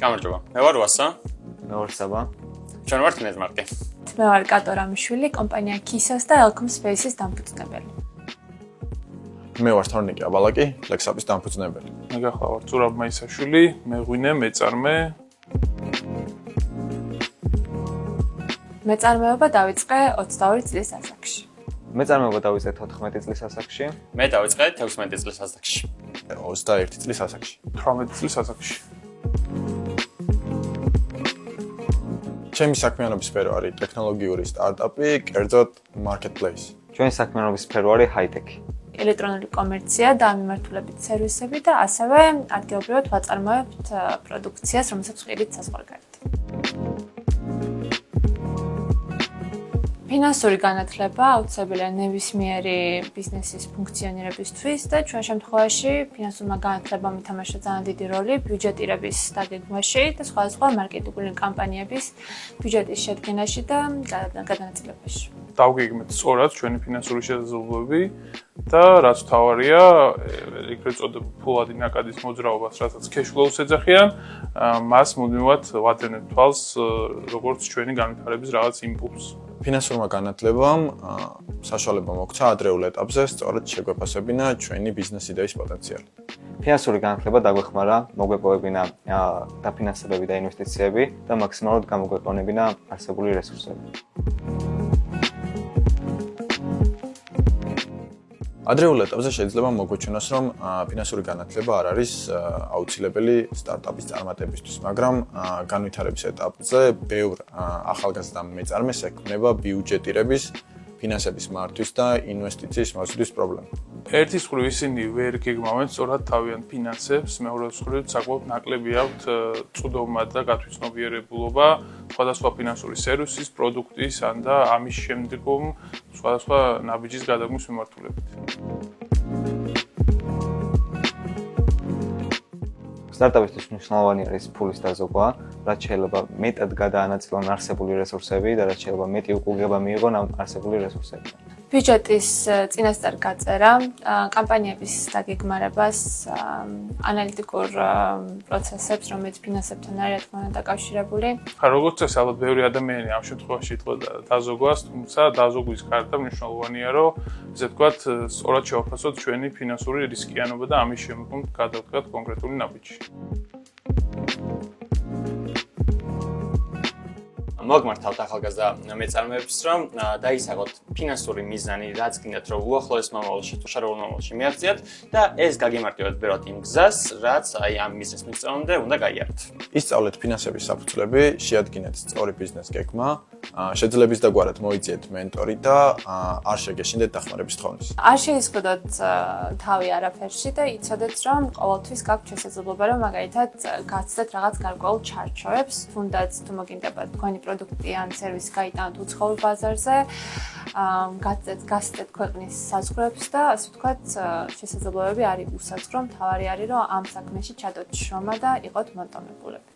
გამარჯობა. მე ვარ ვასა. მე ვარ საბა. ჩვენ ვართ ნეტმარკი. მე ვარ კატო რამიშვილი, კომპანია KISS-ს და Elcom Space-ის დამფუძნებელი. მე ვარ თორნიკე აბალაკი, Lexapis დამფუძნებელი. მე გახლავარ ზურაბ მაისაშვილი, მეღვინე, მეწარმე. მეწარმეობა დავიწყე 22 წლის ასაკში. მეწარმეობა დავიწყე 14 წლის ასაკში. მე დავიწყე 16 წლის ასაკში. 21 წლის ასაკში. 18 წლის ასაკში. ჩემი საქმიანობის სფერო არის ტექნოლოგიური სტარტაპი, კერძოდ marketplace. ჩვენი საქმიანობის სფერო არის high-tech. ელექტრონული კომერცია და მიმართულებით სერვისები და ასევე ადგილობრივად ვაწარმოებთ პროდუქციას, რომელსაც ვყიდით საზღვარგარეთ. ფინანსური განათლება აუცილებელია ნებისმიერი ბიზნესის ფუნქციონირებისთვის და ჩვენ შემთხვევაში ფინანსურმა განათლებამ ითამაშა ძალიან დიდი როლი ბიუჯეტირების დაგეგმვაში და სხვადასხვა მარკეტინგული კამპანიების ბიუჯეტის შედგენაში და გადანაწილებაში. დავგეგმეთ სწორად ჩვენი ფინანსური შესაძლებლობები და რაც თავარია, ეგრეთ წოდებულ ფულადი ნაკადის მოძრაობას, რასაც cash flow-ს ეძახიან, მას მუდმივად ვაძენებთ თვალს, როგორც ჩვენი განვითარების რაღაც იმპულსს. ფინანსურმა განათლებამ საშუალება მოგცა ადრეულ ეტაპზე სწორად შეგვეფასებინა ჩვენი ბიზნეს იდეის პოტენციალი. ფინანსური განათლება დაგვეხმარა, მოგვეპოვებინა დაფინანსებები და ინვესტიციები და მაქსიმალურად გამოგვეყენებინა არსებული რესურსები. ადრეულ ეტაპზე შეიძლება მოგვეჩვენოს, რომ ფინანსური განათლება არ არის აუცილებელი სტარტაპის წარმატებისთვის, მაგრამ განვითარების ეტაპზე ბევრ ახალგაზრდა მეწარმეს ექმნება ბიუჯეტირების, ფინანსების მართვის და ინვესტიციის მozgვის პრობლემა. ერთის მხრივ ისინი ვერ გეგმავენ სწორად თავიანთ ფინანსებს, მეორეს მხრივ საკმაოდ ნაკლები აქვთ წვდომა და გათვითცნობიერებულობა სხვადასხვა ფინანსური სერვისის, პროდუქტის ან და ამის შემდგომ სხვადასხვა ნაბიჯის გადაგმის მიმართულებით. სტარტაპისთვის მნიშვნელოვანი არის ფულის დაზოგვა, რაც შეიძლება მეტად გადაანაწილონ არსებული რესურსები და რაც შეიძლება მეტი უკუღება მიიღონ ამ არსებული რესურსებიდან. ბიუჯეტის წინასწარ გაწერა, კამპანიების დაგეგმარებას, ანალიტიკურ პროცესებს, რომელიც ფინანსებთან არის რა თქმა უნდა დაკავშირებული. როგორც წესი, ალბათ ბევრი ადამიანი ამ შემთხვევაში იტყვა დაზოგვას, თუმცა დაზოგვის გარდა მნიშვნელოვანია, რომ ესე ვთქვათ, სწორად შევაფასოთ ჩვენი ფინანსური რისკიანობა და ამის შემდგომ გადავდგათ კონკრეტული ნაბიჯი. მოგმართავთ ახალგაზრდა მეწარმეებს, რომ დაისახოთ ფინანსური მიზანი, რაც გინდათ, რომ უახლოეს მომავალში თუ შერეულ მომავალში მიაღწიათ და ეს გაგემართებათ ბეროთ იმ გზას, რაც აი ამ მიზნის მიღწევამდე უნდა გაიაროთ. ისწავლეთ ფინანსების საფუძვლები, შეადგინეთ სწორი ბიზნეს გეგმა, შეძლების დაგვარად მოიძიეთ მენტორი და არ შეგეშინდეთ დახმარების თხოვნას. არ შეისხდოთ თავი არაფერში და იცოდეთ, რომ ყოველთვის გაქვთ შესაძლებლობა, რომ მაგალითად გაცდეთ რაღაც გარკვეულ ჩარჩოებს, თუნდაც თუ მოგინდება თქვენი პროდუქტი ან სერვისი გაიტანოთ უცხოურ ბაზარზე, გასცდეთ ქვეყნის საზღვრებს და ასე ვთქვათ, შესაძლებლობები არის უსაზღვრო, მთავარი არის, რომ ამ საქმეში ჩადოთ შრომა და იყოთ მომტომებულები.